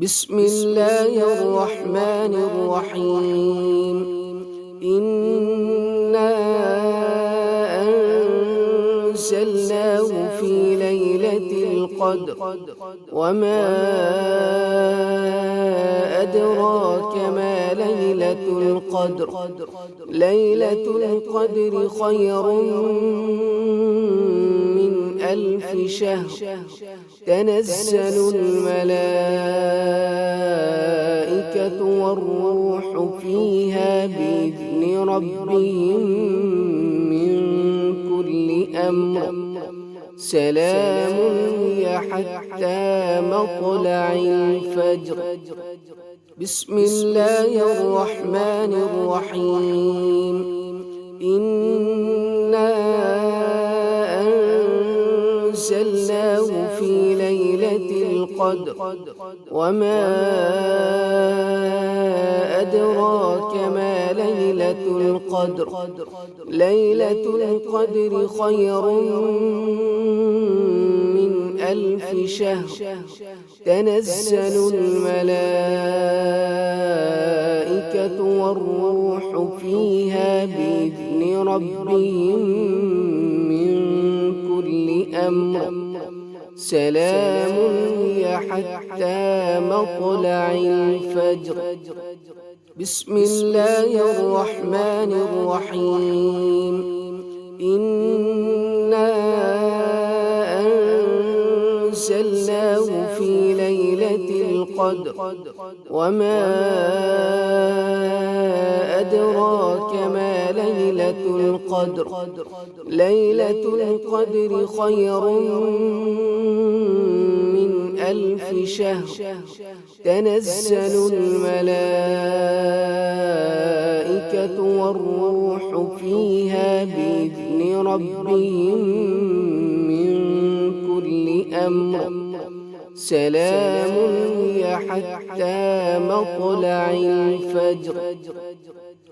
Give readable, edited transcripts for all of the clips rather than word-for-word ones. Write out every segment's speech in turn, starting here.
بسم الله الرحمن الرحيم. إنا أنزلناه في ليلة القدر وما أدراك ما ليلة القدر. ليلة القدر خير من 1000 شهر. تنزل الملائكة والروح فيها بإذن ربهم من كل أمر. سلام هي حتى مطلع الفجر. بسم الله الرحمن الرحيم. إنا أنزلناه في ليلة القدر وما أدراك ما ليلة القدر. ليلة القدر خير من 1000 شهر. تنزل الملائكة والروح فيها بإذن ربهم من كل أمر. سلام هي حتى مطلع الفجر. بسم الله الرحمن الرحيم. إنا أنزلناه في ليلة القدر وما أدراك ما ليلة القدر. ليلة القدر خير من 1000 شهر. تنزل الملائكة والروح فيها بإذن ربهم من كل أمر. سلام هي حتى مطلع الفجر.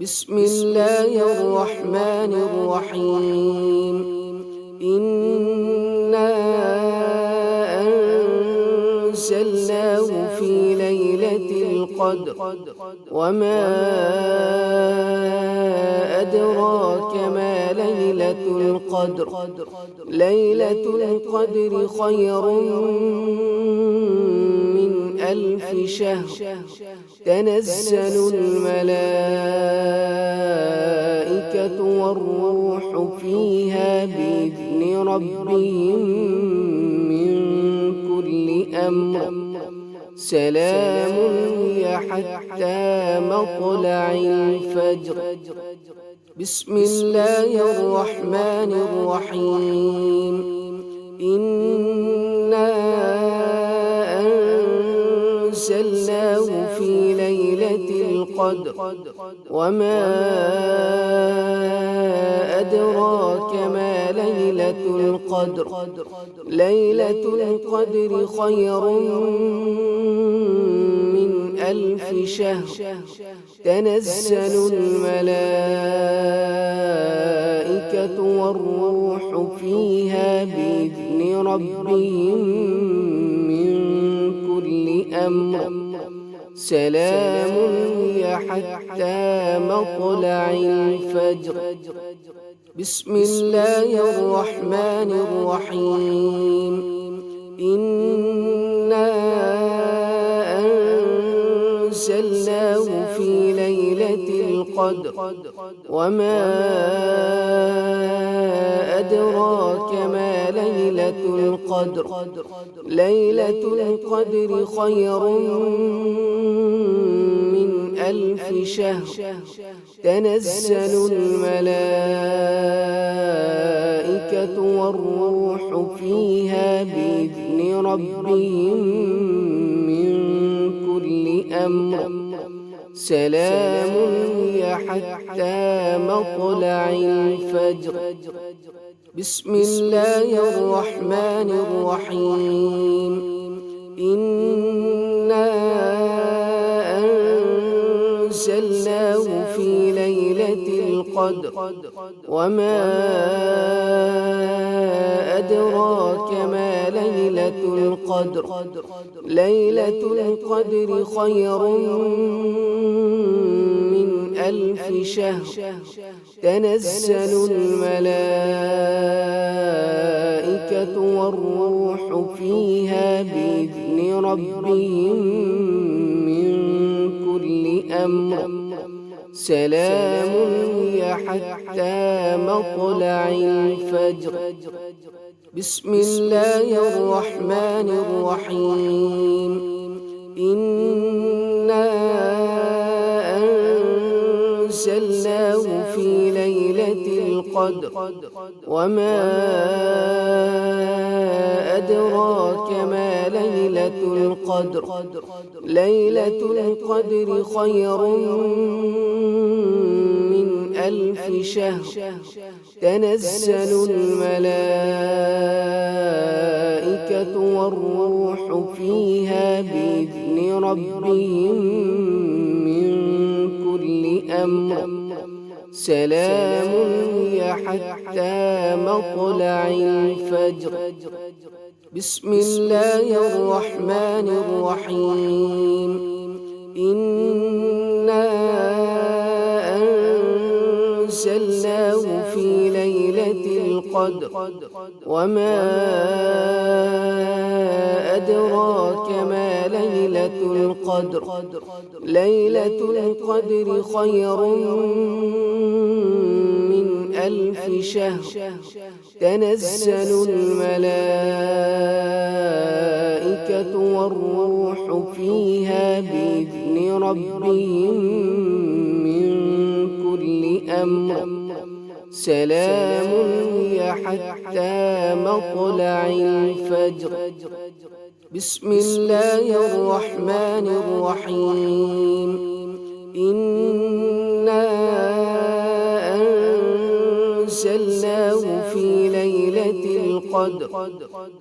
بسم الله الرحمن الرحيم. إنا أنزلناه في ليلة القدر وما أدراك ما ليلة القدر. ليلة القدر خير من 1000 شهر. تنزل الملائكة والروح فيها بإذن ربهم من كل أمر. سلام هي حتى مطلع الفجر. بسم الله الرحمن الرحيم. إنا أنزلناه في ليلة القدر وما أدراك ما ليلة القدر. ليلة القدر خير من 1000 شهر. تنزل الملائكة والروح فيها بإذن ربهم من كل أمر. سلام هي حتى مطلع الفجر. بسم الله الرحمن الرحيم. إنا أنزلناه في ليلة القدر وما أدراك ما ليلة القدر. ليلة القدر خير من 1000 شهر. تنزل الملائكة والروح فيها بإذن ربهم من كل أمر. سلام هي حتى مطلع الفجر. بسم الله الرحمن الرحيم. إنا أنزلناه في ليلة القدر القدر وما أدراك ما ليلة القدر ليلة القدر خير من 1000 شهر تنزل الملائكة والروح فيها بإذن ربهم من كل أمر سلام هي حتى مطلع الفجر بسم الله الرحمن الرحيم إنا أنزلناه في ليلة القدر وما أدراك ما ليلة القدر ليلة القدر خير من 1000 شهر تنزل الملائكة والروح فيها بإذن ربهم من كل أمر سلام هي حتى مطلع الفجر بسم الله الرحمن الرحيم إنا أنزلناه في ليلة القدر وما أدراك ما ليلة القدر ليلة القدر خير من 1000 شهر تنزل الملائكة والروح فيها بإذن ربهم من كل أمر سلام هي حتى مطلع الفجر بسم الله الرحمن الرحيم إنا أنزلناه في ليلة القدر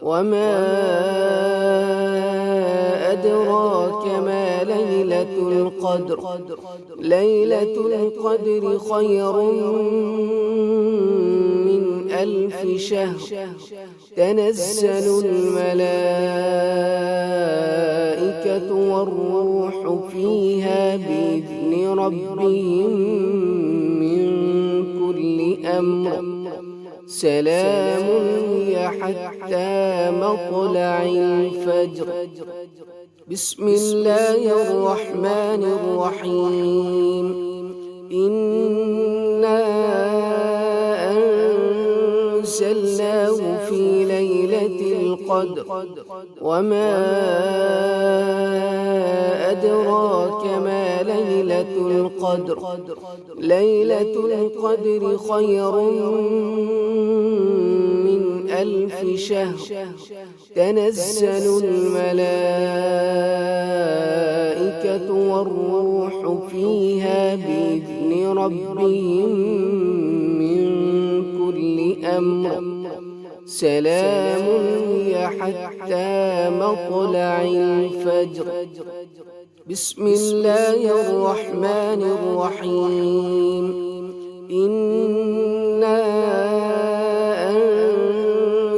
وما أدراك ما ليلة القدر ليلة القدر خير من 1000 شهر تنزل الملائكة والروح فيها بإذن ربهم من كل أمر سلام هي حتى مطلع الفجر بسم الله الرحمن الرحيم إنا أنزلناه في ليلة القدر وما أدراك ما ليلة القدر ليلة القدر خير من 1000 شهر تنزل الملائكة والروح فيها بإذن ربهم من كل أمر سلام هي حتى مطلع الفجر بسم الله الرحمن الرحيم إنا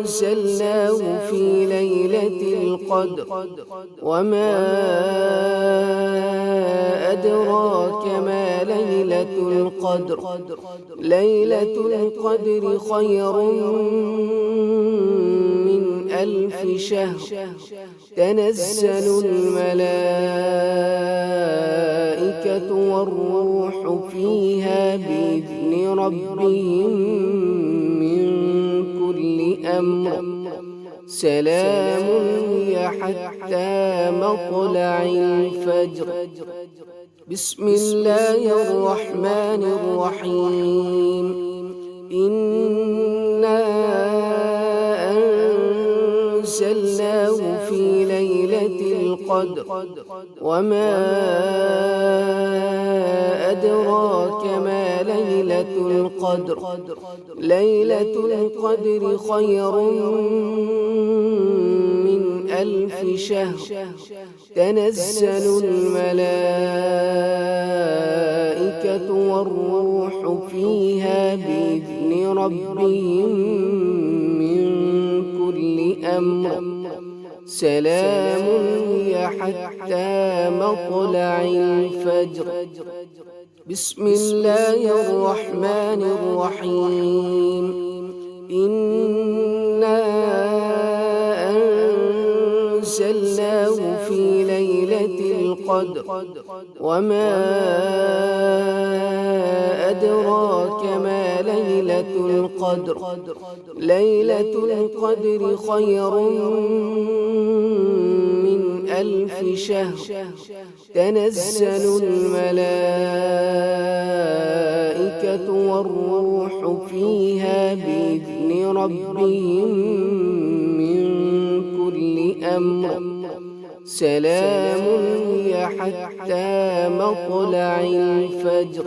أنزلناه في ليلة القدر وما أدراك ما ليلة القدر ليلة القدر خير من 1000 شهر تنزل الملائكة والروح فيها بإذن ربهم من كل أمر سلام هي حتى مطلع الفجر بسم الله الرحمن الرحيم إنا أنزلناه في ليلة القدر وما أدراك ما ليلة القدر ليلة القدر خير من 1000 شهر تنزل الملائكة والملائكة والروح فيها بإذن ربهم من كل أمر سلام هي حتى مطلع الفجر. بسم الله الرحمن الرحيم. إنا أنزلناه في ليلة القدر وما أدراك ما ليلة القدر. ليلة القدر خير من 1000 شهر. تنزل الملائكة والروح فيها بإذن ربهم من كل أمر سلام هي حتى مطلع الفجر.